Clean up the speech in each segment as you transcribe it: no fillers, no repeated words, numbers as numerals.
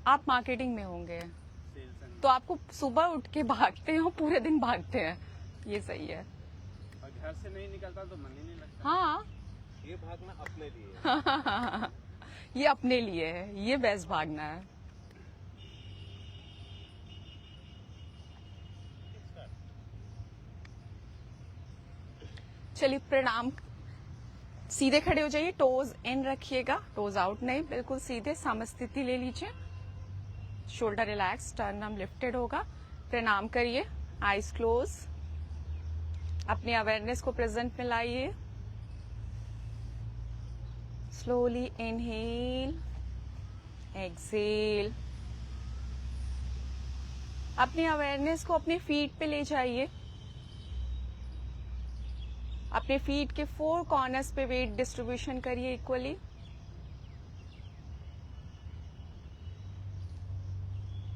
आप मार्केटिंग में होंगे, तो आपको सुबह उठ के भागते हो, पूरे दिन भागते हैं, ये सही है। और घर से नहीं निकलता तो मन ही नहीं लगता। हाँ ये भागना अपने लिए है। ये अपने लिए है, ये बेस्ट भागना है। चलिए प्रणाम, सीधे खड़े हो जाइए, टोज इन रखिएगा, टोज आउट नहीं, बिल्कुल सीधे समस्थिति ले लीजिए, शोल्डर रिलैक्स, स्टर्नम लिफ्टेड होगा। प्रणाम करिए, आईज क्लोज, अपनी अवेयरनेस को प्रेजेंट में लाइए। स्लोली इनहेल, एक्सेल, अपनी अवेयरनेस को अपने फीट पे ले जाइए, अपने फीट के 4 कॉर्नर्स पे वेट डिस्ट्रीब्यूशन करिए इक्वली।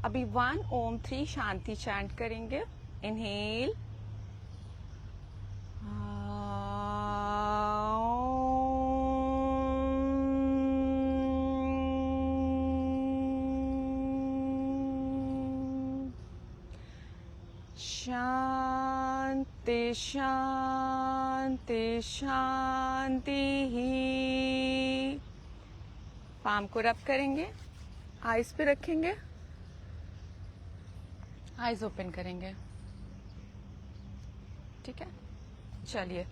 अभी 1 ओम 3 शांति चैंट करेंगे। इनहेल, शांति शांति शांति ही। पाम को रब करेंगे, आइज पे रखेंगे, आइज ओपन करेंगे, ठीक है। चलिए,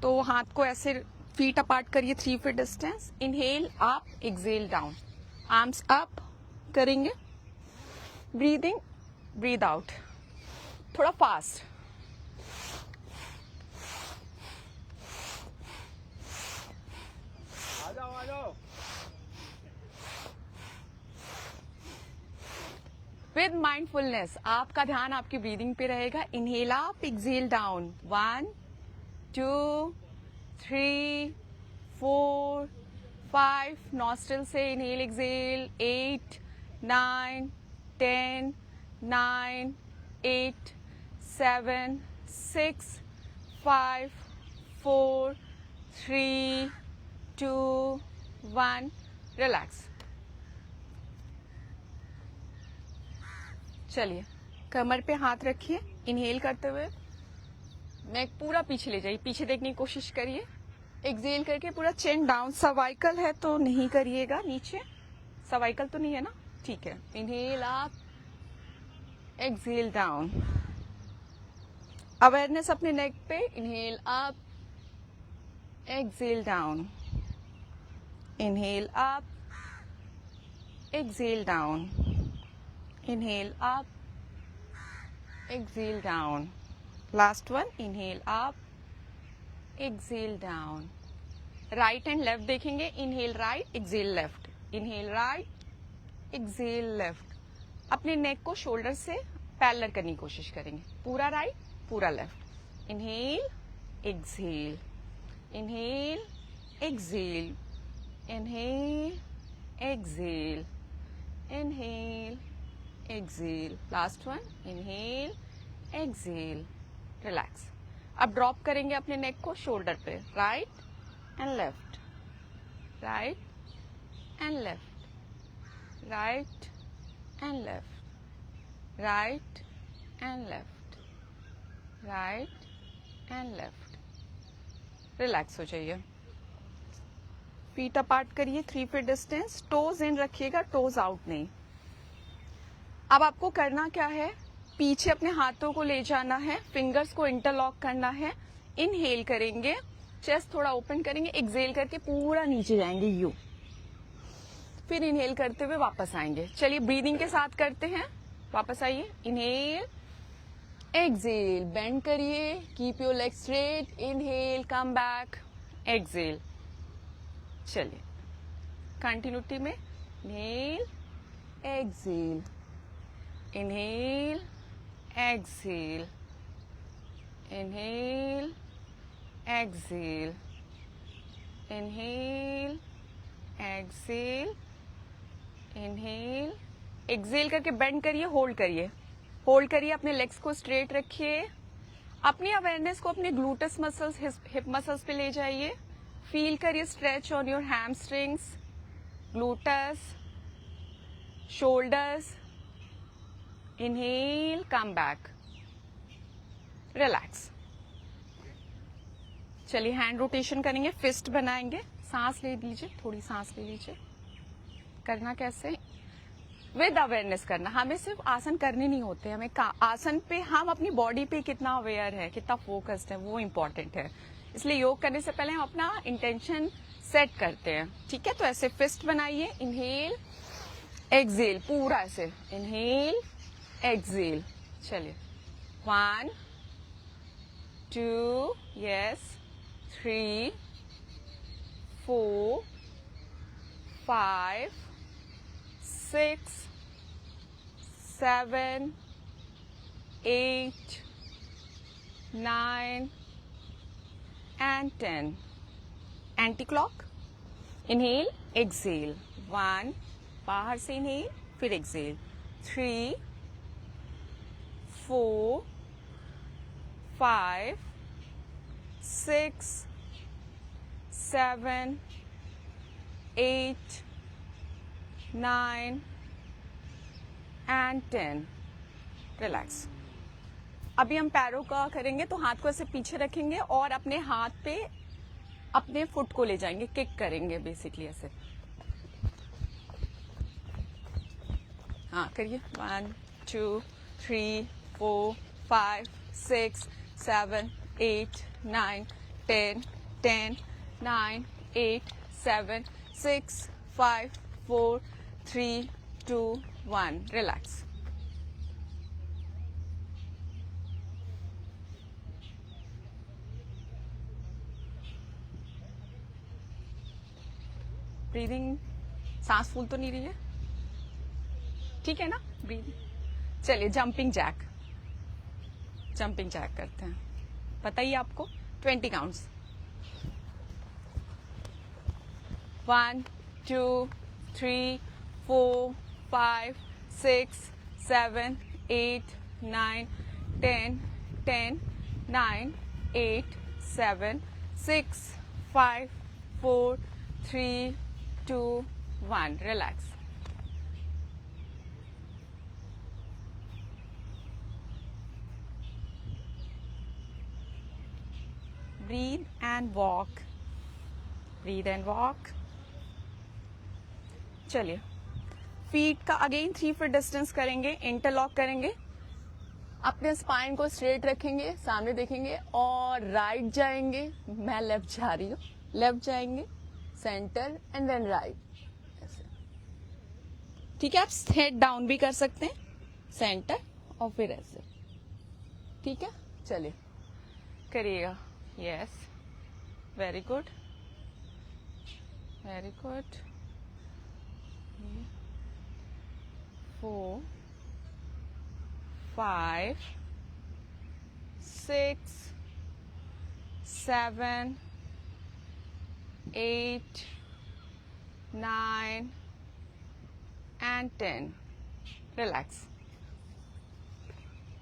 तो हाथ को ऐसे फीट अपार्ट करिए, 3 feet distance. Inhale up, exhale down, arms up करेंगे, ब्रीदिंग, ब्रीद आउट, थोड़ा फास्ट। आ जाओ। विद माइंडफुलनेस आपका ध्यान आपकी ब्रीदिंग पे रहेगा। Inhale up, exhale down, 1 2 3 4 5, nostril से इनहेल एक्सेल, 8 9 10 9 8 7 6 5 4 3 2 1, रिलैक्स। चलिए, कमर पे हाथ रखिए, इनहेल करते हुए नेक पूरा पीछे ले जाइए, पीछे देखने की कोशिश करिए। एक्सेल करके पूरा चेन डाउन, सर्वाइकल है तो नहीं करिएगा, नीचे सर्वाइकल तो नहीं है ना, ठीक है। Inhale up, exhale down, awareness अपने नेक पे। Inhale up, exhale down, inhale up, exhale down, inhale up, exhale down, last one, inhale up, exhale down। Right and left देखेंगे, inhale right, exhale left, inhale right, exhale left. अपने neck को shoulder से parallel करने की कोशिश करेंगे, पूरा right, पूरा left. Inhale, exhale, inhale, exhale, inhale, exhale, inhale, exhale, last one, inhale, exhale, relax. अब ड्रॉप करेंगे अपने नेक को शोल्डर पे, right and left, right and left, right and left, right and left, right and left. Relax हो जाइए, feet apart करिए, 3 feet distance, toes इन रखिएगा, toes out नहीं। अब आपको करना क्या है, पीछे अपने हाथों को ले जाना है, फिंगर्स को इंटरलॉक करना है। इनहेल करेंगे, चेस्ट थोड़ा ओपन करेंगे, एक्सेल करके पूरा नीचे जाएंगे यू, फिर इनहेल करते हुए वापस आएंगे। चलिए ब्रीदिंग के साथ करते हैं, वापस आइए। इनहेल, एक्सेल, बेंड करिए, keep your leg straight, inhale, come back, exhale. चलिए कंटिन्यूटी में, inhale, exhale, inhale, exhale, inhale, exhale, inhale, exhale, inhale, exhale करके बेंड करिए, होल्ड करिए, होल्ड करिए, अपने लेग्स को स्ट्रेट रखिए, अपनी अवेयरनेस को अपने ग्लूटस मसल्स, हिप मसल्स पे ले जाइए, फील करिए stretch on your hamstrings, gluteus, shoulders, inhale, come back, relax. चलिए हैंड रोटेशन करेंगे, फिस्ट बनाएंगे, सांस ले लीजिए, थोड़ी सांस ले लीजिए. करना कैसे? विद अवेयरनेस करना. हमें सिर्फ आसन करने नहीं होते, हमें आसन पे हम अपनी बॉडी पे कितना अवेयर है, कितना फोकस्ड है, वो इम्पोर्टेंट है. इसलिए योग करने से पहले हम अपना इंटेंशन सेट करते हैं. ठीक है, तो ऐसे फिस्ट बनाइए. इनहेल एक्सेल, पूरा ऐसे इनहेल एक्सेल. चलिए 1 2 yes 3 4 5 6 7 8 9 and 10. Anti-clock. Inhale, exhale. 1, बाहर से inhale, फिर exhale. 3, 4, 5, 6, 7, 8, 9 and 10. Relax. अभी हम पैरों का करेंगे, तो हाथ को ऐसे पीछे रखेंगे और अपने हाथ पे अपने फुट को ले जाएंगे, किक करेंगे बेसिकली ऐसे. हाँ करिए. 1 2 3 4 5 6 7 8 9 10 10 9 8 7 6 5 4 3 2 1. Relax. ब्रीदिंग, सांस फूल तो नहीं रही है, ठीक है ना? ब्रीदिंग. चलिए जंपिंग जैक. जंपिंग जैक करते हैं. बताइए आपको 20 counts. 1 2 3 4 5 6 7 8 9 10 10 9 8 7 6 5 4 3 2 1. Relax. Breathe and walk. Breathe and walk. चलिए फीट का अगेन 3 फीट डिस्टेंस करेंगे, इंटरलॉक करेंगे, अपने स्पाइन को स्ट्रेट रखेंगे, सामने देखेंगे और राइट जाएंगे. मैं लेफ्ट जा रही हूँ, लेफ्ट जाएंगे, सेंटर एंड देन राइट ऐसे. ठीक है, आप हेड डाउन भी कर सकते हैं, सेंटर और फिर ऐसे. ठीक है, चलिए करिएगा. Yes, very good, very good. 4 5 6 7 8 9 and 10. Relax.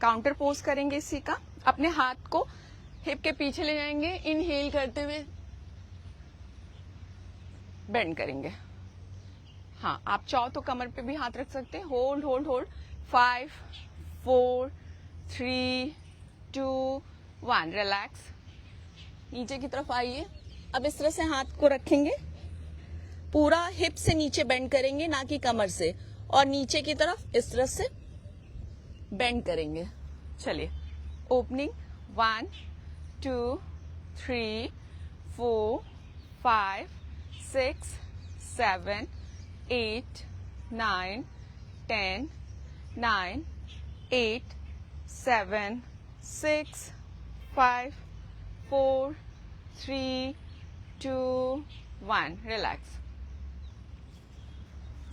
Counter pose करेंगे इसी का. अपने हाथ को हिप के पीछे ले जाएंगे, इनहेल करते हुए बेंड करेंगे. हाँ, आप चाहो तो कमर पे भी हाथ रख सकते हैं. Hold hold hold. 5 4 3 2 1. रिलैक्स. नीचे की तरफ आइए. अब इस तरह से हाथ को रखेंगे, पूरा हिप से नीचे बेंड करेंगे, ना कि कमर से, और नीचे की तरफ इस तरह से बेंड करेंगे. चलिए ओपनिंग. 1 2 3 4 5 6 7 8 9 10 9 8 7 6 5 4 3 2 1. रिलैक्स.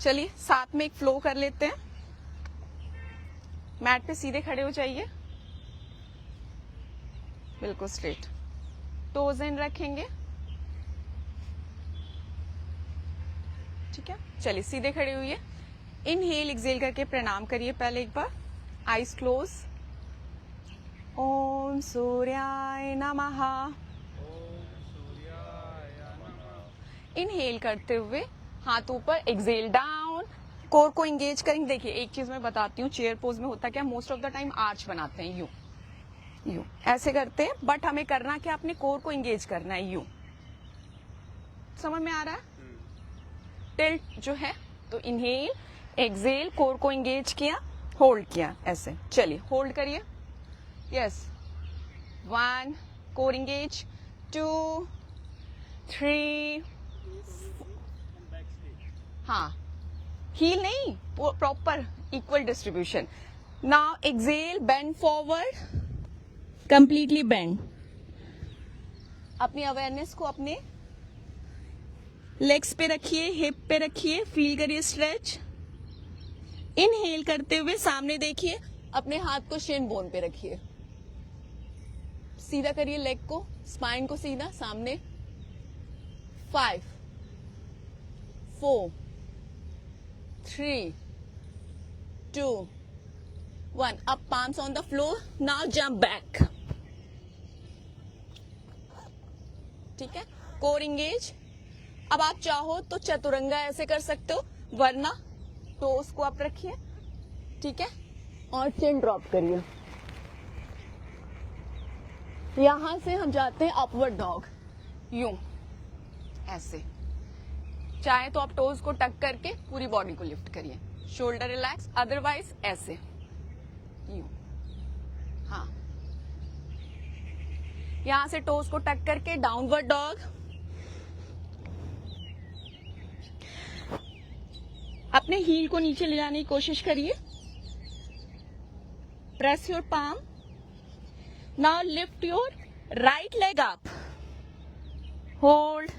चलिए साथ में एक फ्लो कर लेते हैं. मैट पे सीधे खड़े हो जाइए, बिल्कुल स्ट्रेट. टोज इन रखेंगे. ठीक है, चलिए सीधे खड़े हुई है. इनहेल एक्सेल करके प्रणाम करिए पहले एक बार. Eyes close. ओम सूर्याय नमः. इनहेल करते हुए हाथ ऊपर, एक्सेल डाउन, कोर को इंगेज करेंगे। देखिए एक चीज मैं बताती हूँ, चेयर पोज में होता क्या, most of the time arch बनाते हैं, यूं ऐसे करते हैं, बट हमें करना क्या, अपने कोर को इंगेज करना है, यूं। समझ में आ रहा है? टिल्ट जो है, तो इनहेल, एक्सेल, कोर को इंगेज किया, होल्ड किया, ऐसे। चलिए होल्ड करिए। यस, 1, कोर इंगेज, 2, 3, हाँ, हील नहीं, proper equal distribution. Now exhale, bend forward, completely bend. अपनी अवेयरनेस को अपने लेग्स पे रखिए, हिप पे रखिए, फील करिए स्ट्रेच। इनहेल करते हुए सामने देखिए, अपने हाथ को शिन बोन पे रखिए, सीधा करिए लेग को, स्पाइन को सीधा सामने। 5, 4, 3, 2, 1, up, palms on the floor. Now jump back. ठीक है, कोर इंगेज। अब आप चाहो तो चतुरंगा ऐसे कर सकते हो, वरना टोस को आप रखिए, ठीक है, और चिन ड्रॉप करिए। यहां से हम जाते हैं अपवर्ड डॉग, यूं ऐसे। चाहे तो आप टोज को टक करके पूरी बॉडी को लिफ्ट करिए, शोल्डर रिलैक्स, अदरवाइज ऐसे, यूं। हाँ, यहां से टोज को टक करके डाउनवर्ड डॉग। अपने हील को नीचे ले जाने की कोशिश करिए। Press your palm. Now lift your right leg up, hold.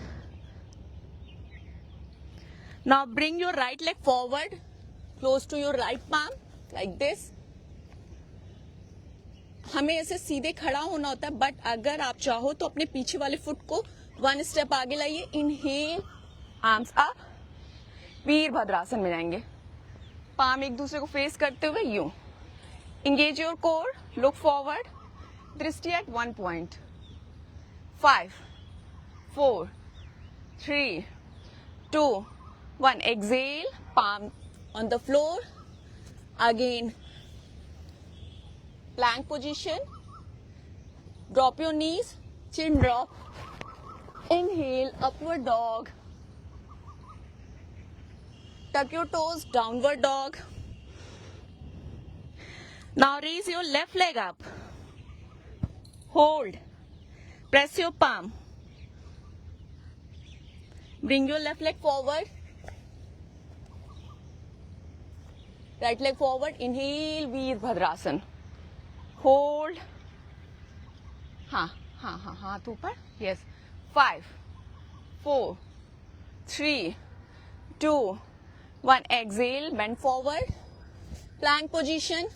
Now bring your right leg forward, close to your right palm, like this. हमें ऐसे सीधे खड़ा होना होता है, बट अगर आप चाहो तो अपने पीछे वाले फुट को 1 स्टेप आगे लाइए। इनहेल, आर्म्स अप, वीरभद्रासन में जाएंगे, पाम एक दूसरे को फेस करते हुए, यूं। Engage your core, look forward, दृष्टि at 1 point. 5, 4, 3, 2, 1, exhale, palm on the floor, again plank position, drop your knees, chin drop, inhale, upward dog, tuck your toes, downward dog. Now raise your left leg up, hold, press your palm, bring your left leg forward, right leg forward, inhale, Veerbhadrasana. Hold, हाँ हाँ हाँ, हाथ ऊपर, yes. 5, 4, 3, 2, 1, exhale, bend forward, plank position,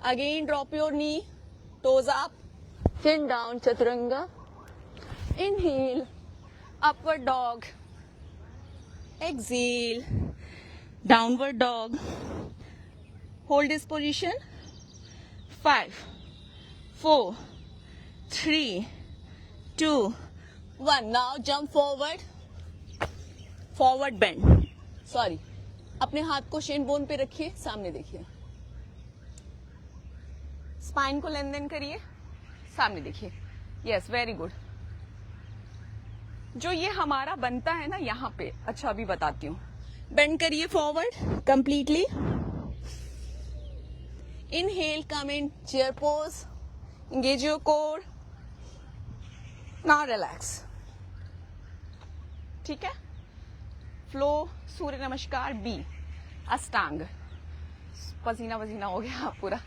again drop your knee, toes up, chin down, Chaturanga. Inhale, upward dog, exhale, downward dog, hold this position. 5, 4, 3, 2, 1. Now jump forward, forward bend. Sorry. अपने हाथ को Shane bone पे रखिए, सामने देखिए, spine को लेन then करिए, सामने देखिए। Yes, very good. जो ये हमारा बनता है ना यहाँ पे, अच्छा अभी बताती हूँ। बेंड करिए forward completely. Inhale, come in chair pose, engage your core. Now relax. ठीक है, फ्लो, सूर्य नमस्कार, बी, अष्टांग। पसीना वसीना हो गया पूरा।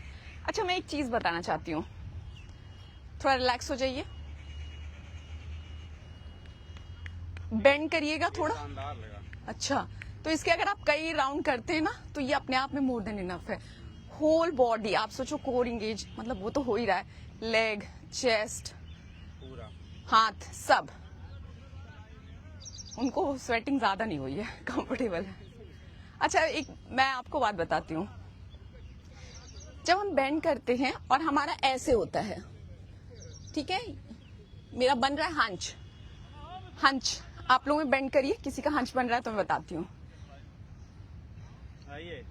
अच्छा, मैं एक चीज बताना चाहती हूँ, थोड़ा रिलैक्स हो जाइए, बेंड करिएगा थोड़ा। अच्छा, तो इसके अगर आप कई राउंड करते हैं ना, तो ये अपने आप में मोर देन इनफ है। होल बॉडी, आप सोचो कोर इंगेज, मतलब वो तो हो ही रहा है, लेग, चेस्ट, पूरा हाथ, सब। उनको स्वेटिंग ज्यादा नहीं हुई है, कंफर्टेबल है। अच्छा, एक मैं आपको बात बताती हूँ, जब हम बेंड करते हैं और हमारा ऐसे होता है, ठीक है, मेरा बन रहा है हंच, हंच। आप लोग में बेंड करिए, किसी का हंच बन रहा है तो मैं बताती हूँ। आइए।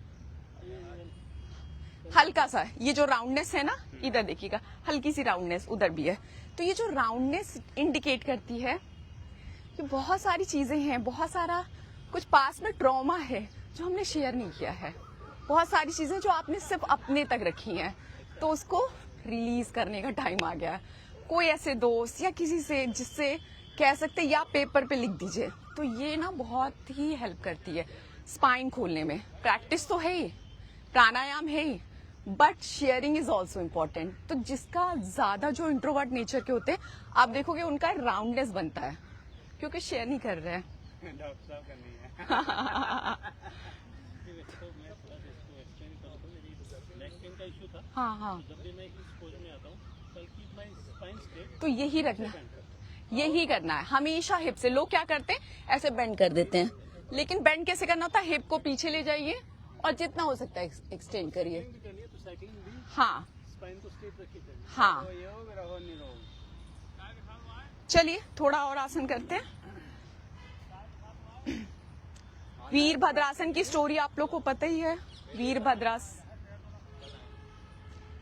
हल्का सा ये जो राउंडनेस है ना, इधर देखिएगा हल्की सी राउंडनेस उधर भी है। तो ये जो राउंडनेस इंडिकेट करती है कि बहुत सारी चीजें हैं, बहुत सारा कुछ पास में ट्रॉमा है जो हमने शेयर नहीं किया है, बहुत सारी चीजें जो आपने सिर्फ अपने तक रखी हैं, तो उसको रिलीज करने का टाइम आ गया है। कोई ऐसे दोस्त या किसी से जिससे कह सकते या पेपर पे लिख दीजिए, तो ये ना बहुत ही हेल्प करती है स्पाइन खोलने में। प्रैक्टिस तो है ही, प्राणायाम है ही, but sharing is also important. तो जिसका ज्यादा जो इंट्रोवर्ट नेचर के होते हैं, आप देखोगे उनका राउंडनेस बनता है क्योंकि शेयर नहीं कर रहे हैं। डॉक्टर साहब करनी है। का इशू था। हाँ, जब भी मैं इस पोज में आता हूँ, बल्कि मैं स्पाइन स्ट्रेट, तो यही रखना, यही करना है हमेशा। हिप से लोग क्या करते हैं, ऐसे बेंड कर देते हैं, लेकिन बेंड कैसे करना होता है, हिप को पीछे ले जाइए और जितना हो सकता है एक्सटेंड करिए। तो साइकिलिंग भी हाँ स्पाइन को स्ट्रेट रखिए। हाँ, रहो नहीं रहो। चलिए थोड़ा और आसन करते हैं। वीरभद्रासन की स्टोरी आप लोग को पता ही है।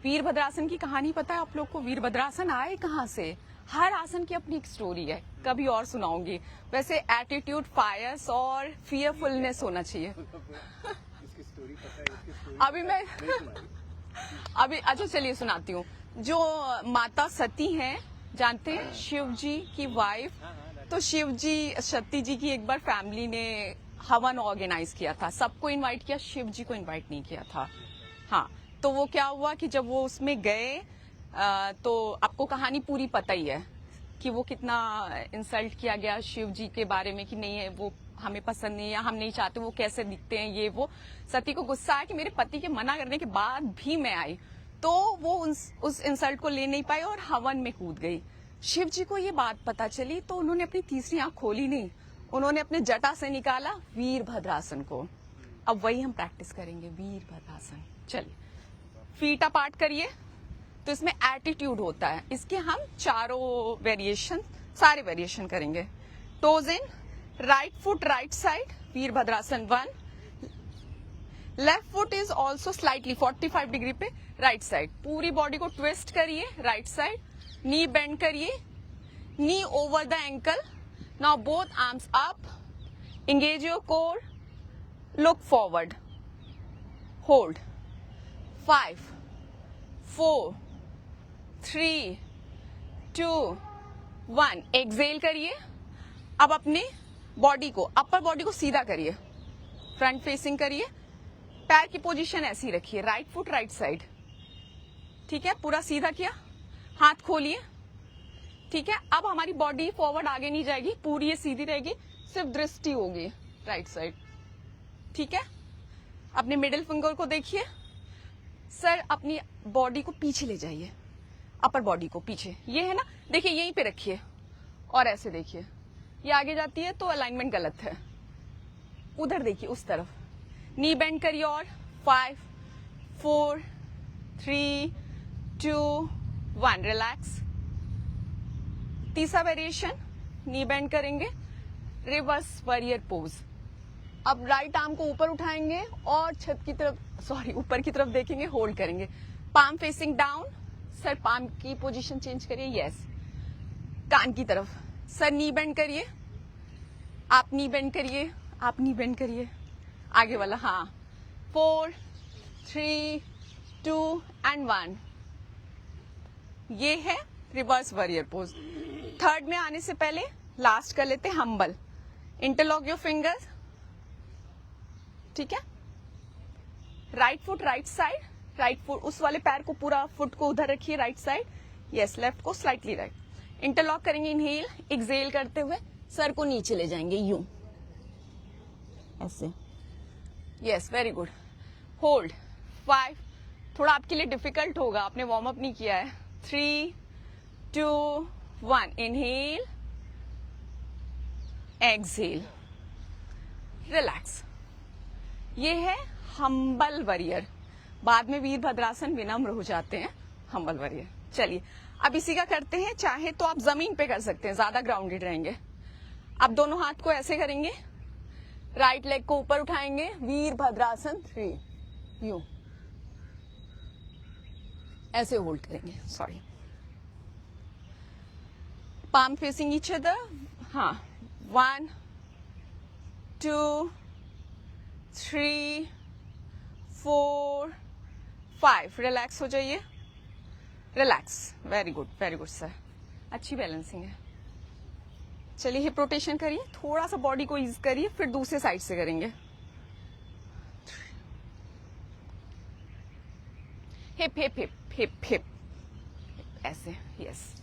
वीरभद्रासन की कहानी पता है आप लोग को? वीरभद्रासन आए कहाँ से? हर आसन की अपनी एक स्टोरी है, कभी और सुनाऊंगी। वैसे एटीट्यूड, फायर्स और फियरफुलनेस होना चाहिए। इसकी स्टोरी पता है, इसकी स्टोरी अभी मैं अभी अच्छा चलिए सुनाती हूँ। जो माता सती हैं, जानते हैं, शिव जी की वाइफ। तो शिव जी, सती जी की एक बार फैमिली ने हवन ऑर्गेनाइज किया था, सबको इनवाइट किया, शिव जी को इनवाइट नहीं किया था। हाँ, तो वो क्या हुआ कि जब वो उसमें गए, तो आपको कहानी पूरी पता ही है कि वो कितना इंसल्ट किया गया शिव जी के बारे में कि नहीं है वो हमें पसंद नहीं, या हम नहीं चाहते, वो कैसे दिखते हैं, ये वो। सती को गुस्सा आया कि मेरे पति के मना करने के बाद भी मैं आई, तो वो उस इंसल्ट को ले नहीं पाई और हवन में कूद गई। शिव जी को ये बात पता चली तो उन्होंने अपनी तीसरी आंख खोली नहीं, उन्होंने अपने जटा से निकाला वीरभद्रासन को। अब वही हम प्रैक्टिस करेंगे, वीरभद्रासन। चलिए, फीट अपार्ट करिए। तो इसमें एटीट्यूड होता है, इसके हम चारों वेरिएशन, सारे वेरिएशन करेंगे। Toes in, right foot right side, वीरभद्रासन 1। Left foot is also slightly 45 degree पे राइट साइड। पूरी बॉडी को ट्विस्ट करिए राइट साइड, नी बेंड करिए, knee over the ankle. Now both arms up, engage your core, look forward, hold. 5, 4, 3, 2, 1। Exhale करिए। अब अपने body को, अपर बॉडी को सीधा करिए, फ्रंट फेसिंग करिए, पैर की पोजीशन ऐसी रखिए, राइट फुट राइट साइड। ठीक है, पूरा सीधा किया, हाथ खोलिए। ठीक है, अब हमारी बॉडी फॉरवर्ड आगे नहीं जाएगी, पूरी ये सीधी रहेगी, सिर्फ दृष्टि होगी राइट साइड। ठीक है, अपने मिडिल फिंगर को देखिए। सर अपनी बॉडी को पीछे ले जाइए, अपर बॉडी को पीछे, ये है ना, देखिए यहीं पे रखिए और ऐसे देखिए, ये आगे जाती है तो अलाइनमेंट गलत है, उधर देखिए उस तरफ। नी बेंड करिए और 5, 4, 3, 2, 1। रिलैक्स। तीसरा वेरिएशन, नी बेंड करेंगे, रिवर्स वॉरियर पोज। अब राइट आर्म को ऊपर उठाएंगे और छत की तरफ, ऊपर की तरफ देखेंगे, होल्ड करेंगे, palm facing down. Sir palm की पोजीशन चेंज करिए, यस, कान की तरफ। सर नी बेंड करिए, आप नी बेंड करिए, आप नी बेंड करिए, आगे वाला। हाँ, 4, 3, 2 एंड 1। ये है रिवर्स वॉरियर पोज। थर्ड में आने से पहले लास्ट कर लेते हैं हम्बल। Interlock your fingers. ठीक है, right foot right side, right foot उस वाले पैर को, पूरा फुट को उधर रखिए राइट साइड, यस, लेफ्ट को स्लाइटली राइट। इंटरलॉक करेंगे, इनहेल, एक्सेल करते हुए सर को नीचे ले जाएंगे, यूं ऐसे, यस, वेरी गुड। होल्ड। 5, थोड़ा आपके लिए डिफिकल्ट होगा, आपने वार्म अप नहीं किया है। 3, 2, 1। Inhale, exhale, relax. ये है हम्बल वॉरियर। बाद में वीरभद्रासन विनम्र हो जाते हैं, हम्बल वॉरियर। चलिए अब इसी का करते हैं, चाहे तो आप जमीन पे कर सकते हैं, ज्यादा ग्राउंडेड रहेंगे। अब दोनों हाथ को ऐसे करेंगे, राइट लेग को ऊपर उठाएंगे, वीरभद्रासन 3, यू ऐसे होल्ड करेंगे, sorry, palm facing each other, हाँ, 1 2 3 4 5, रिलैक्स हो जाइए, रिलैक्स, वेरी गुड सर, अच्छी बैलेंसिंग है। चलिए हिप रोटेशन करिए, थोड़ा सा बॉडी को ईज करिए, फिर दूसरे साइड से करेंगे। Hip hip hip hip hip ऐसे, यस,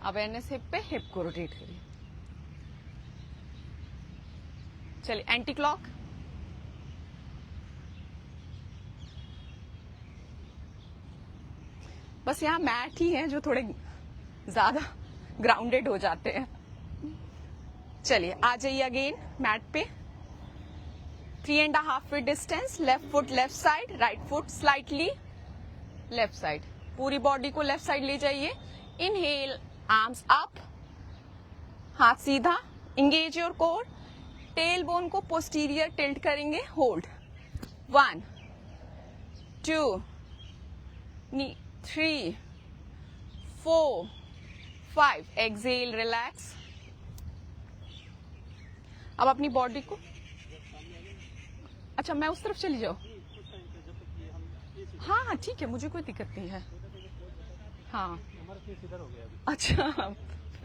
अवेयरनेस हिप पे, हिप को रोटेट करिए। चलिए एंटी क्लॉक, बस यहाँ मैट ही है जो थोड़े ज्यादा ग्राउंडेड हो जाते हैं। चलिए आ जाइए अगेन मैट पे, 3.5 feet distance, left foot left side, right foot slightly left side, पूरी बॉडी को लेफ्ट साइड ले जाइए। इनहेल, आर्म्स अप, हाथ सीधा, engage your core, tail bone को पोस्टीरियर टिल्ट करेंगे, होल्ड, 1 2 3 4 5, एक्सेल, रिलैक्स। अब अपनी बॉडी को, अच्छा मैं उस तरफ चली जाओ, हाँ हाँ ठीक है, मुझे कोई दिक्कत नहीं है, हाँ इधर हो गया अभी। अच्छा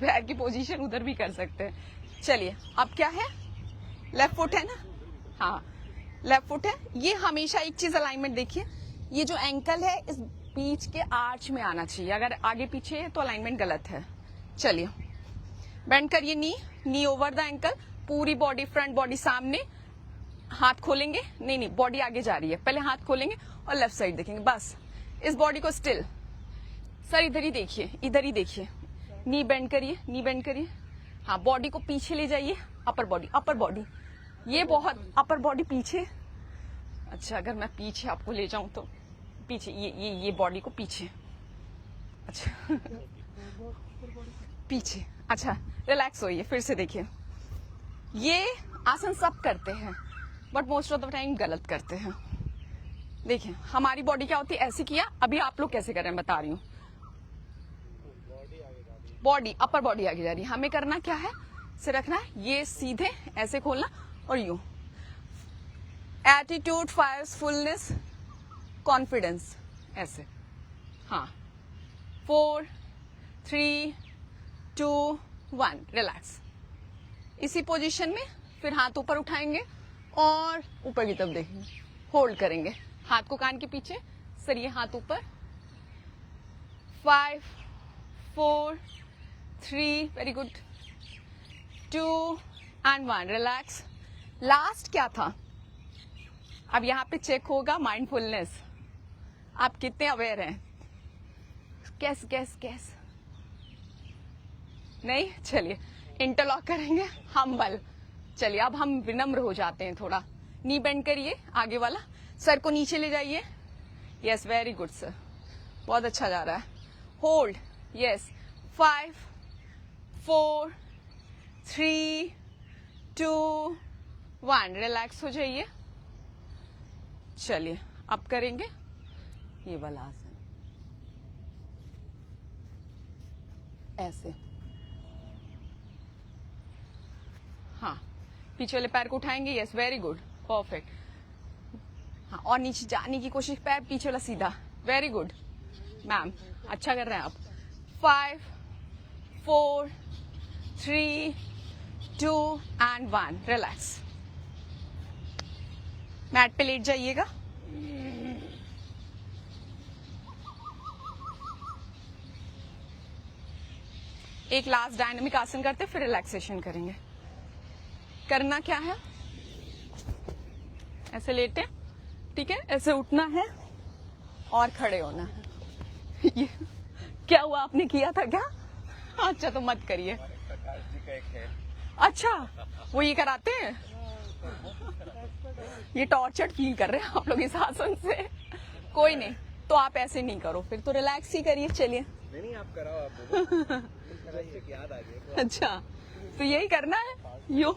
पैर की पोजीशन उधर भी कर सकते हैं। चलिए अब क्या है, लेफ्ट फुट है ना, हाँ लेफ्ट फुट है, ये हमेशा एक चीज अलाइनमेंट देखिए, ये जो एंकल है इस बीच के आर्च में आना चाहिए, अगर आगे पीछे है तो अलाइनमेंट गलत है। चलिए बेंड करिए, नी ओवर द एंकल, पूरी बॉडी, फ्रंट बॉडी सामने, हाथ खोलेंगे, नहीं बॉडी आगे जा रही है, पहले हाथ खोलेंगे और लेफ्ट साइड देखेंगे, बस इस बॉडी को स्टिल, सर इधर ही देखिए, इधर ही देखिए, नी बेंड करिए, हाँ बॉडी को पीछे ले जाइए, अपर बॉडी, ये बहुत अपर बॉडी पीछे, अच्छा अगर मैं पीछे आपको ले जाऊं तो पीछे, ये बॉडी को पीछे, अच्छा पीछे, अच्छा रिलैक्स होइए, फिर से देखिए, ये आसन सब करते हैं but most of the time गलत करते हैं। देखिए हमारी बॉडी क्या होती है, ऐसे किया, अभी आप लोग कैसे कर रहे हैं बता रही हूँ, बॉडी अपर बॉडी आगे जा रही है, हमें करना क्या है, से रखना है, ये सीधे ऐसे खोलना और यूं, एटीट्यूड, फायर्स, फुलनेस, कॉन्फिडेंस, ऐसे, हाँ 4 3 2 1, रिलैक्स, इसी पोजीशन में फिर हाथ ऊपर उठाएंगे और ऊपर की तरफ देखेंगे, होल्ड करेंगे, हाथ को कान के पीछे, सर ये हाथ ऊपर, 5 4 3, very good, 2 and 1, relax. Last क्या था, अब यहाँ पे चेक होगा माइंडफुलनेस, आप कितने अवेयर हैं, कैस नहीं, चलिए इंटरलॉक करेंगे, हम्बल, चलिए अब हम विनम्र हो जाते हैं थोड़ा, नी बेंड करिए, आगे वाला, सर को नीचे ले जाइए, यस वेरी गुड सर, बहुत अच्छा जा रहा है, होल्ड, यस, 5 4 3 2 1, रिलैक्स हो जाइए। चलिए अब करेंगे ये वाला आसन, ऐसे, हाँ पीछे वाले पैर को उठाएंगे, यस वेरी गुड, परफेक्ट, हाँ और नीचे जाने की कोशिश, पैर पीछे वाला सीधा, वेरी गुड मैम, अच्छा कर रहे हैं आप, 5 4 3 2 and 1, रिलैक्स, मैट पे लेट जाइएगा, एक लास्ट डायनामिक आसन करते फिर रिलैक्सेशन करेंगे। करना क्या है, ऐसे लेटे, ठीक है, ऐसे उठना है और खड़े होना है। ये क्या हुआ, आपने किया था क्या, अच्छा तो मत करिए, अच्छा वो ये कराते हैं, ये टॉर्चर्ड फील कर रहे हैं आप लोग इस आसन से, कोई नहीं तो आप ऐसे नहीं करो, फिर तो रिलैक्स ही करिए। चलिए नहीं आप कराओ, आप याद आ गया, अच्छा तो यही करना है, यो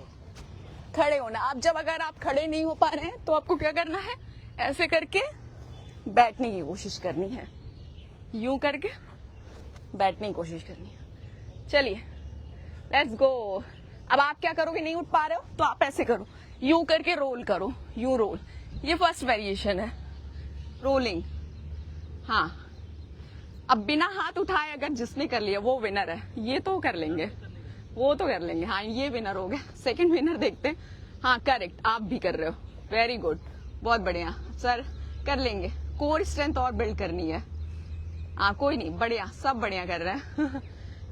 खड़े होना। अब जब अगर आप खड़े नहीं हो पा रहे हैं तो आपको क्या करना है, ऐसे करके बैठने की कोशिश करनी है, यूं करके बैठने की कोशिश करनी है। चलिए लेट्स गो। अब आप क्या करोगे, नहीं उठ पा रहे हो तो आप ऐसे करो, यूं करके रोल करो, यूं रोल। ये फर्स्ट वेरिएशन है, रोलिंग। हाँ, अब बिना हाथ उठाए अगर जिसने कर लिया वो विनर है, ये तो कर लेंगे, वो तो कर लेंगे। हाँ, ये विनर हो गया। सेकंड विनर देखते हैं। हाँ करेक्ट, आप भी कर रहे हो, वेरी गुड, बहुत बढ़िया सर, कर लेंगे। कोर स्ट्रेंथ और बिल्ड करनी है। हाँ कोई नहीं, बढ़िया, सब बढ़िया कर रहे हैं।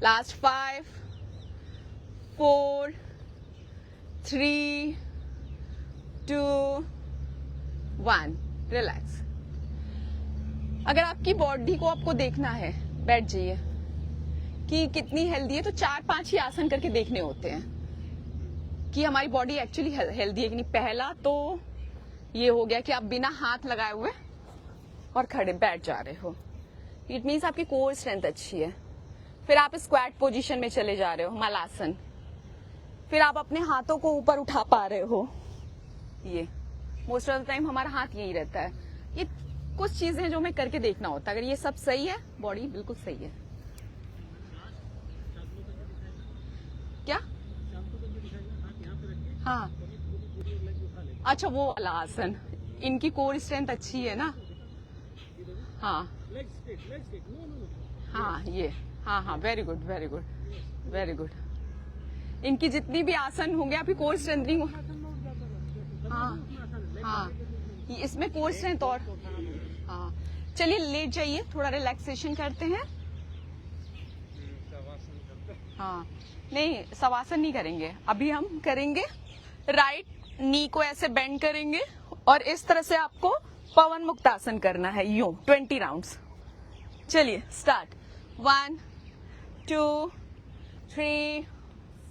Last 5 4 3 2 1, relax. अगर आपकी बॉडी को आपको देखना है, बैठ जाइए कि कितनी हेल्दी है, तो 4-5 ही आसन करके देखने होते हैं कि हमारी बॉडी एक्चुअली हेल्दी है कि नहीं। पहला तो ये हो गया कि आप बिना हाथ लगाए हुए और खड़े बैठ जा रहे हो, इट मीन्स आपकी कोर स्ट्रेंथ अच्छी है। फिर आप स्क्वाट पोजीशन में चले जा रहे हो, मलासन। फिर आप अपने हाथों को ऊपर उठा पा रहे हो। ये मोस्ट ऑफ द टाइम हमारा हाथ यही रहता है। ये कुछ चीजें जो हमें करके देखना होता है। अगर ये सब सही है, बॉडी बिल्कुल सही है। क्या? हाँ, अच्छा वो वाला आसन, इनकी कोर स्ट्रेंथ अच्छी है ना। हाँ हाँ, ये हाँ हाँ, very good very good very good. इनकी जितनी भी आसन होंगे आपकी कोर स्ट्रेंथनिंग। हाँ हाँ, इसमें कोर स्ट्रेंथ और। हाँ चलिए लेट जाइए, थोड़ा रिलैक्सेशन करते हैं। हाँ नहीं, शवासन नहीं करेंगे अभी, हम करेंगे राइट नी को ऐसे बेंड करेंगे और इस तरह से आपको पवन मुक्तासन करना है, यूं 20 राउंड्स। चलिए स्टार्ट। 1 2 3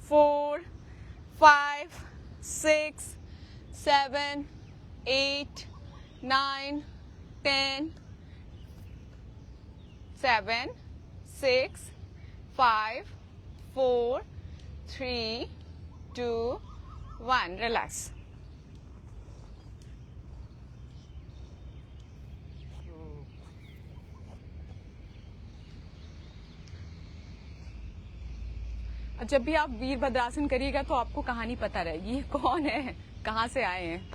4 5 6 7 8 9 10 7 6 5 4 3 2 1, रिलैक्स। जब भी आप वीरभद्रासन करिएगा तो आपको कहानी पता रहेगी, ये कौन है, कहाँ से आए हैं।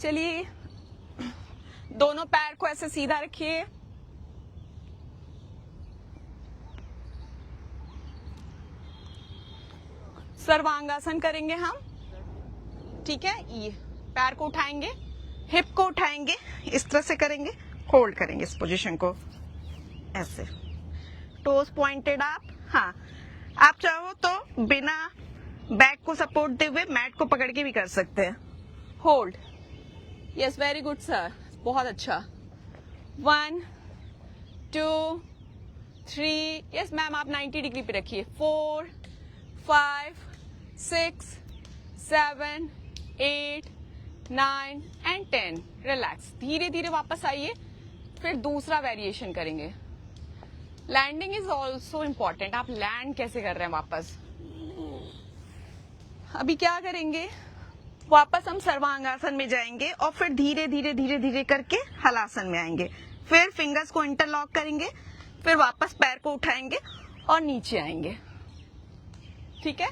चलिए दोनों पैर को ऐसे सीधा रखिए। सर्वांगासन करेंगे हम, ठीक है। ये पैर को उठाएंगे, हिप को उठाएंगे, इस तरह से करेंगे, होल्ड करेंगे इस पोजीशन को ऐसे, टोस पॉइंटेड आप। हाँ, आप चाहो तो बिना बैक को सपोर्ट दे हुए मैट को पकड़ के भी कर सकते हैं। Hold, yes very good sir, बहुत अच्छा। 1 2 3, यस मैम आप 90 डिग्री पे रखिए। 4 5 6 7 8 9 एंड 10, रिलैक्स। धीरे धीरे वापस आइए, फिर दूसरा वेरिएशन करेंगे। लैंडिंग इज ऑल्सो इम्पॉर्टेंट, आप लैंड कैसे कर रहे हैं वापस। अभी क्या करेंगे, वापस हम सर्वांगासन में जाएंगे और फिर धीरे धीरे धीरे धीरे करके हलासन में आएंगे। फिर फिंगर्स को इंटरलॉक करेंगे, फिर वापस पैर को उठाएंगे और नीचे आएंगे, ठीक है।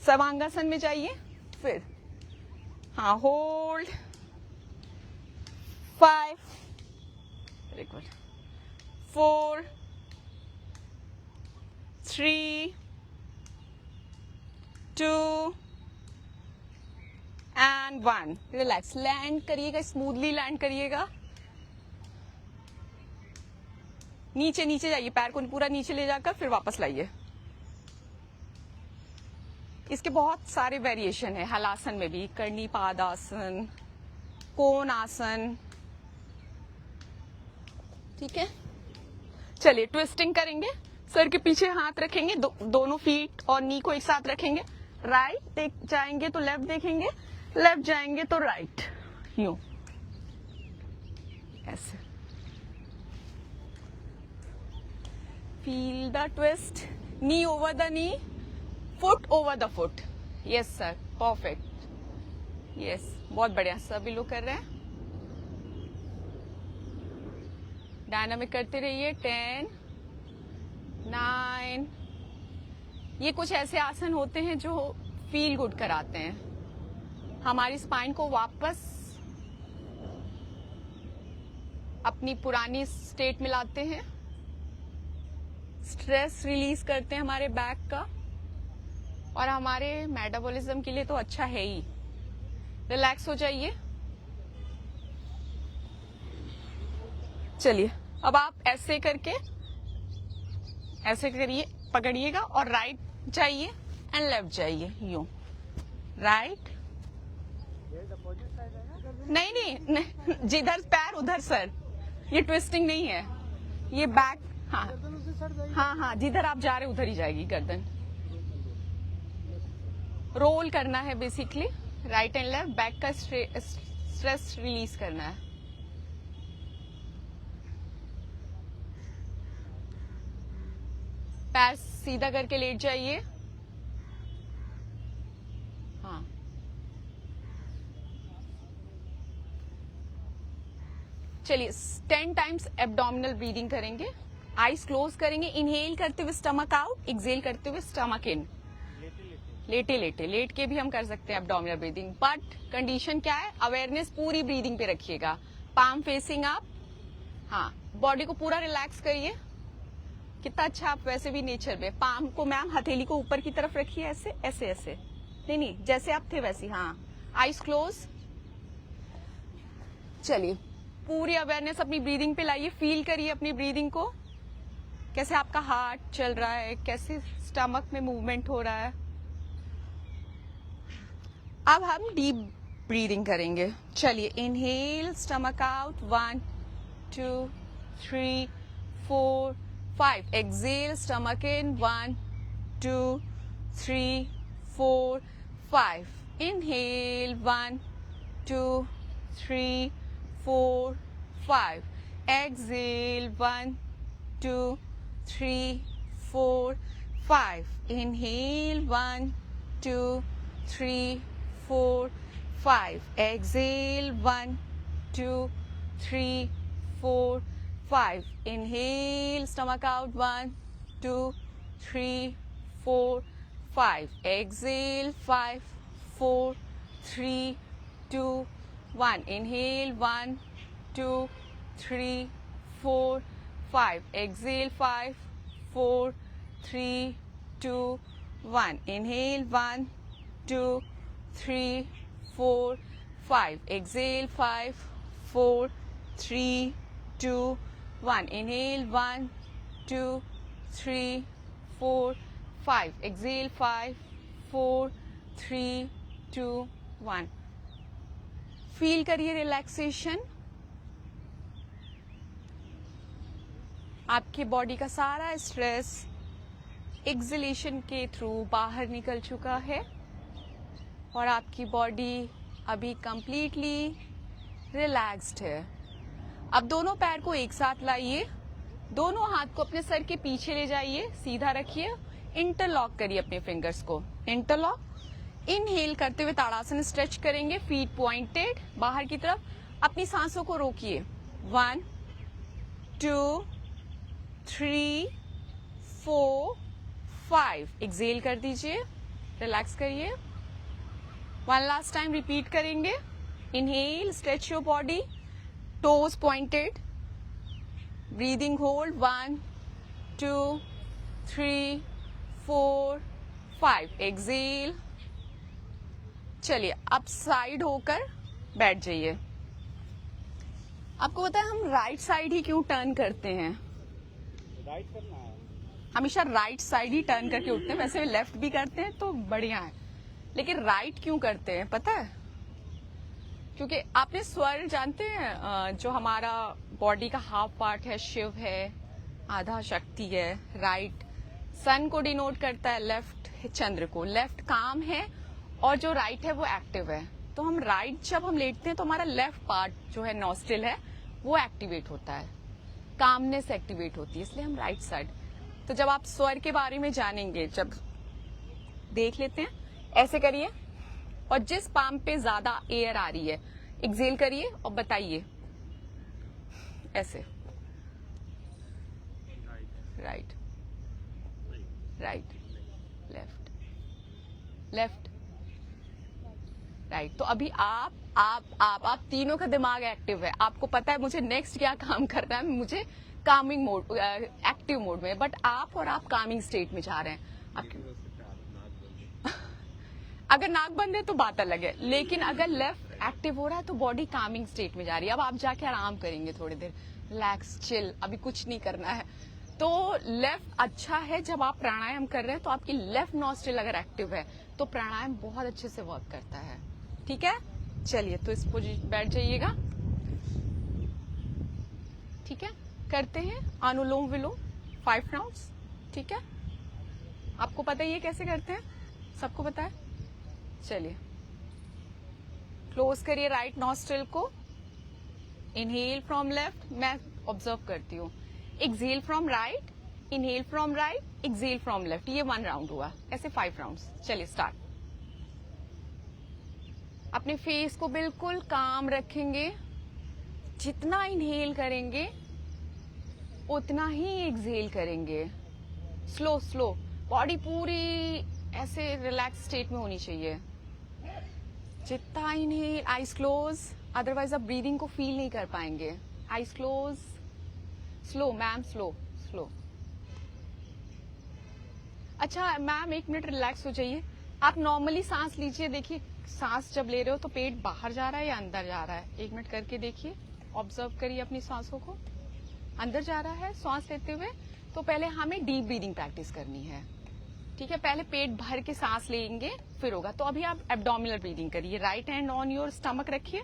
सर्वांगासन में जाइए, फिर हाँ hold. 5 very good 4 3 2 and 1, relax. Land करिएगा, स्मूथली लैंड करिएगा। नीचे नीचे जाइए, पैर को पूरा नीचे ले जाकर फिर वापस लाइए। इसके बहुत सारे वेरिएशन है हलासन में भी, करनी पादासन, कोन आसन, ठीक है। चलिए ट्विस्टिंग करेंगे, सर के पीछे हाथ रखेंगे, दोनों फीट और नी को एक साथ रखेंगे। राइट जाएंगे तो लेफ्ट देखेंगे, लेफ्ट जाएंगे तो राइट, यूं ऐसे। Feel the twist. Knee over the knee, foot over the foot. Yes sir, perfect. Yes, बहुत बढ़िया, सभी लोग कर रहे हैं. डायनामिक करते रहिए. 10, 9. ये कुछ ऐसे आसन होते हैं जो फील गुड कराते हैं, हमारी स्पाइन को वापस अपनी पुरानी स्टेट में लाते हैं, स्ट्रेस रिलीज करते हैं हमारे बैक का, और हमारे मेटाबॉलिज्म के लिए तो अच्छा है ही. रिलैक्स हो जाइए. चलिए अब आप ऐसे करके ऐसे करिए, पकड़िएगा और राइट जाइए एंड लेफ्ट जाइए. यूं राइट. नहीं, जिधर पैर उधर सर. ये ट्विस्टिंग नहीं है, ये बैक. हाँ, जिधर आप जा रहे उधर ही जाएगी गर्दन. रोल करना है basically, right and left. Back का स्ट्रेस रिलीज करना है. पैर सीधा करके लेट जाइए. हाँ, चलिए 10 टाइम्स एब्डोमिनल ब्रीदिंग करेंगे. आईज क्लोज करेंगे. इनहेल करते हुए स्टमक आउट, एक्सहेल करते हुए स्टमक इन. लेटे लेट के भी हम कर सकते हैं एब्डोमिनल ब्रीदिंग, बट कंडीशन क्या है, अवेयरनेस पूरी ब्रीदिंग पे रखिएगा. Palm facing up. हाँ, बॉडी को पूरा रिलैक्स करिए. कितना अच्छा आप वैसे भी नेचर में. पाम को मैम हथेली को ऊपर की तरफ रखिए, ऐसे ऐसे ऐसे. नहीं, जैसे आप थे वैसे. हाँ, आईज क्लोज. चलिए पूरी अवेयरनेस अपनी ब्रीदिंग पे लाइए. फील करिए अपनी ब्रीदिंग को, कैसे आपका हार्ट चल रहा है, कैसे स्टमक में मूवमेंट हो रहा है. अब हम डीप ब्रीदिंग करेंगे. चलिए inhale, stomach out. 1, 2, 3, 4, 5. Exhale, stomach इन. 1, 2, 3, 4, 5. Inhale. 1, 2, 3, 4, 5. Exhale. 1, 2, 3, 4, 5. Inhale. 1, 2, 3, 4, 5. Exhale. 1, 2, 3, 4, 5. Inhale. Stomach out. 1, 2, 3, 4, 5. Exhale. 5, 4, 3, 2, 1. Inhale. 1, 2, 3, 4, 5. Exhale. 5, 4, 3, 2, 1. Inhale. 1, 2, 3, 4, 5. Exhale. 5, 4, 3, 2, 1. Inhale. 1, 2, 3, 4, 5. Exhale. 5, 4, 3, 2, 1. Feel करिए रिलैक्सेशन. आपकी बॉडी का सारा स्ट्रेस एक्सहेलेशन के थ्रू बाहर निकल चुका है और आपकी बॉडी अभी कंप्लीटली रिलैक्स्ड है. अब दोनों पैर को एक साथ लाइए. दोनों हाथ को अपने सर के पीछे ले जाइए, सीधा रखिए. इंटरलॉक करिए अपने फिंगर्स को. इंटरलॉक. इनहेल करते हुए ताड़ासन स्ट्रेच करेंगे, फीट पॉइंटेड बाहर की तरफ. अपनी सांसों को रोकिए. 1, 2, 3, 4, 5. एक्सहेल कर दीजिए, रिलैक्स करिए. वन लास्ट टाइम रिपीट करेंगे. Inhale, stretch your body, toes pointed. Breathing hold. 1, 2, 3, 4, 5. Exhale. चलिए अब साइड होकर बैठ जाइए. आपको पता है हम राइट साइड ही क्यों टर्न करते हैं? राइट करना है. हमेशा राइट साइड ही टर्न करके उठते हैं. वैसे लेफ्ट भी करते हैं तो बढ़िया है, लेकिन राइट क्यों करते हैं पता है? क्योंकि आपने स्वर जानते हैं, जो हमारा बॉडी का हाफ पार्ट है शिव है, आधा शक्ति है. राइट सन को डिनोट करता है, लेफ्ट चंद्र को. लेफ्ट काम है और जो राइट है वो एक्टिव है. तो हम राइट जब हम लेटते हैं तो हमारा लेफ्ट पार्ट जो है नॉस्ट्रिल है वो एक्टिवेट होता है, कामनेस एक्टिवेट होती है, इसलिए हम राइट साइड. तो जब आप स्वर के बारे में जानेंगे, जब देख लेते हैं, ऐसे करिए और जिस पाम पे ज्यादा एयर आ रही है एक्सेल करिए और बताइए ऐसे, right right left left right. तो अभी आप तीनों का दिमाग एक्टिव है, आपको पता है मुझे नेक्स्ट क्या काम करना है, मुझे कामिंग मोड, एक्टिव मोड में, बट आप कामिंग स्टेट में जा रहे हैं। अगर नाक बंद है तो बात अलग है, लेकिन अगर लेफ्ट एक्टिव हो रहा है तो बॉडी कामिंग स्टेट में जा रही है। अब आप जाके आराम करेंगे थोड़ी देर, रिलैक्स चिल, अभी कुछ नहीं करना है। तो लेफ्ट अच्छा है, जब आप प्राणायाम कर रहे हैं तो आपकी लेफ्ट नॉस्ट्रिल अगर एक्टिव है तो प्राणायाम बहुत अच्छे से वर्क करता है। ठीक है, चलिए तो इस पोजीशन बैठ जाइएगा। ठीक है, करते हैं अनुलोम विलोम 5 राउंड्स। ठीक है, आपको पता है ये कैसे करते हैं, सबको पता है। चलिए क्लोज करिए राइट नॉस्ट्रिल को, इनहेल फ्रॉम लेफ्ट, मैं ऑब्जर्व करती हूँ, exhale from right, inhale from right, exhale from left. ये 1 राउंड हुआ, ऐसे 5 राउंड्स। चलिए स्टार्ट। अपने फेस को बिल्कुल काम रखेंगे, जितना इनहेल करेंगे उतना ही एक्सहेल करेंगे। स्लो स्लो, बॉडी पूरी ऐसे रिलैक्स स्टेट में होनी चाहिए। जितना इनहेल, आईज क्लोज, अदरवाइज आप ब्रीदिंग को फील नहीं कर पाएंगे। Eyes close, slow ma'am, slow slow. अच्छा मैम 1 मिनट रिलैक्स हो जाइए। आप नॉर्मली सांस लीजिए, देखिए सांस जब ले रहे हो तो पेट बाहर जा रहा है या अंदर जा रहा है, 1 मिनट करके देखिए, ऑब्जर्व करिए अपनी सांसों को। अंदर जा रहा है सांस लेते हुए तो पहले हमें डीप ब्रीदिंग प्रैक्टिस करनी है। ठीक है, पहले पेट भर के सांस लेंगे फिर होगा। तो अभी आप एब्डोमिनल ब्रीदिंग करिए, right hand on your stomach रखिए,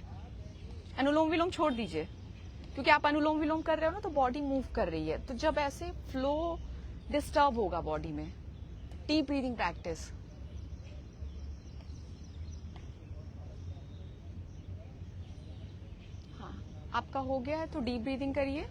अनुलोम विलोम छोड़ दीजिए, क्योंकि आप अनुलोम विलोम कर रहे हो ना तो बॉडी मूव कर रही है, तो जब ऐसे फ्लो डिस्टर्ब होगा बॉडी में। Deep breathing practice. हाँ, आपका हो गया है तो डीप ब्रीदिंग करिए।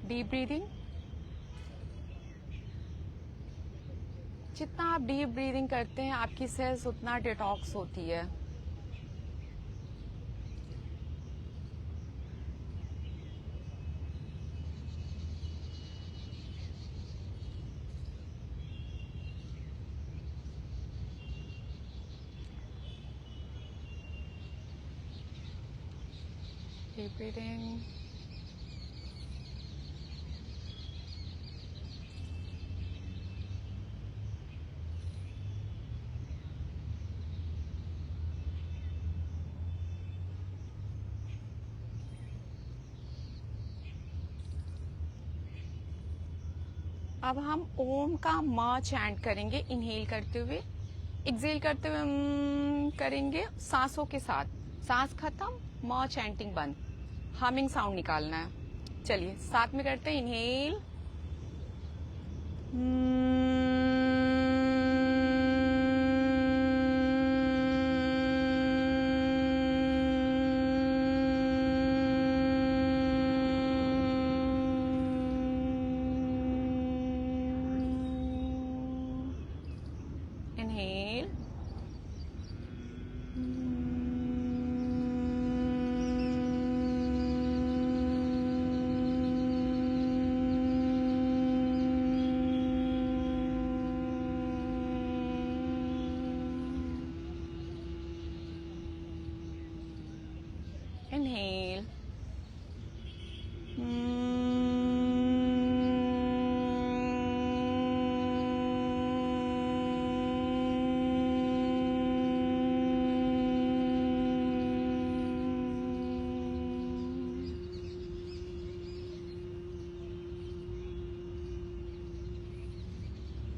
Deep breathing. जितना आप डीप ब्रीदिंग करते हैं आपकी सेल्स उतना डिटॉक्स होती है। Deep breathing. अब हम ओम का म चैंट करेंगे, इनहेल करते हुए, एक्सहेल करते हुए करेंगे सांसों के साथ। सांस खत्म, म चैंटिंग बंद, हमिंग साउंड निकालना है। चलिए साथ में करते हैं, inhale, inhale,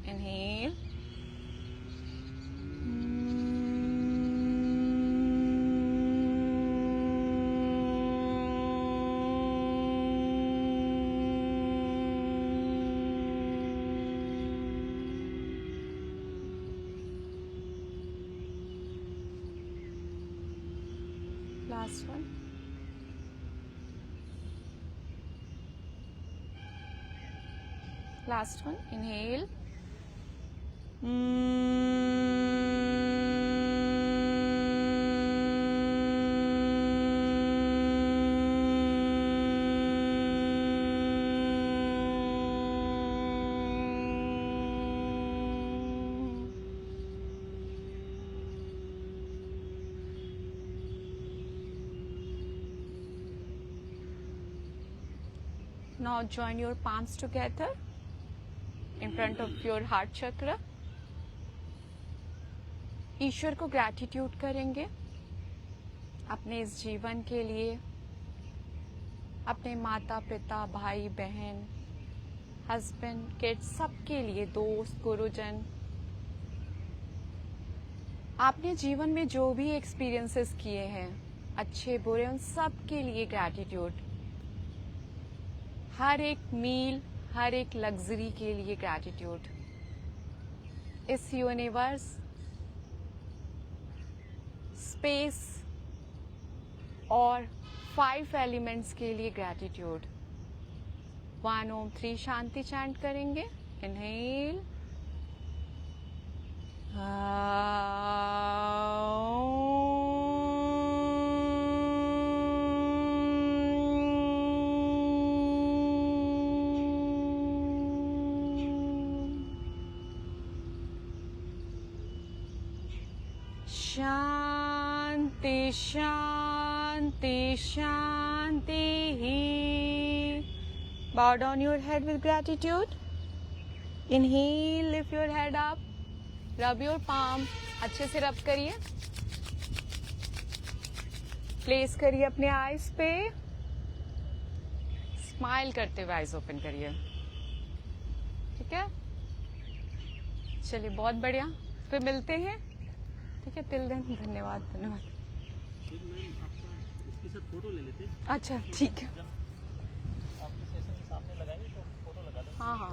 Inhale. Last one. Last one. Inhale. Now join your palms together in front of your heart chakra. ईश्वर को ग्रैटिट्यूड करेंगे अपने इस जीवन के लिए, अपने माता पिता, भाई बहन, हस्बैंड, किड्स, सबके लिए, दोस्त, गुरुजन। आपने जीवन में जो भी एक्सपीरियंसेस किए हैं, अच्छे बुरे, उन सब के लिए ग्रैटिट्यूड। हर एक मील, हर एक लग्जरी के लिए ग्रैटिट्यूड। इस यूनिवर्स, स्पेस और 5 एलिमेंट्स के लिए ग्रैटिट्यूड। 1 ओम 3 शांति चैंट करेंगे। Inhale, Shanti Shanti Shanti he. Bow down your head with gratitude. Inhale, lift your head up. Rub your palm. अच्छे से रब करिए। प्लेस करिए अपने आईज पे। स्माइल करते हुए आईज ओपन करिए। ठीक है, चलिए, बहुत बढ़िया। फिर मिलते हैं। ठीक है, तिल दिन। धन्यवाद धन्यवाद। मैम आपका इसके साथ फोटो ले लेते हैं। अच्छा, ठीक है। आपके सेशन के सामने लगाएंगे तो फोटो लगा दें। हाँ हाँ।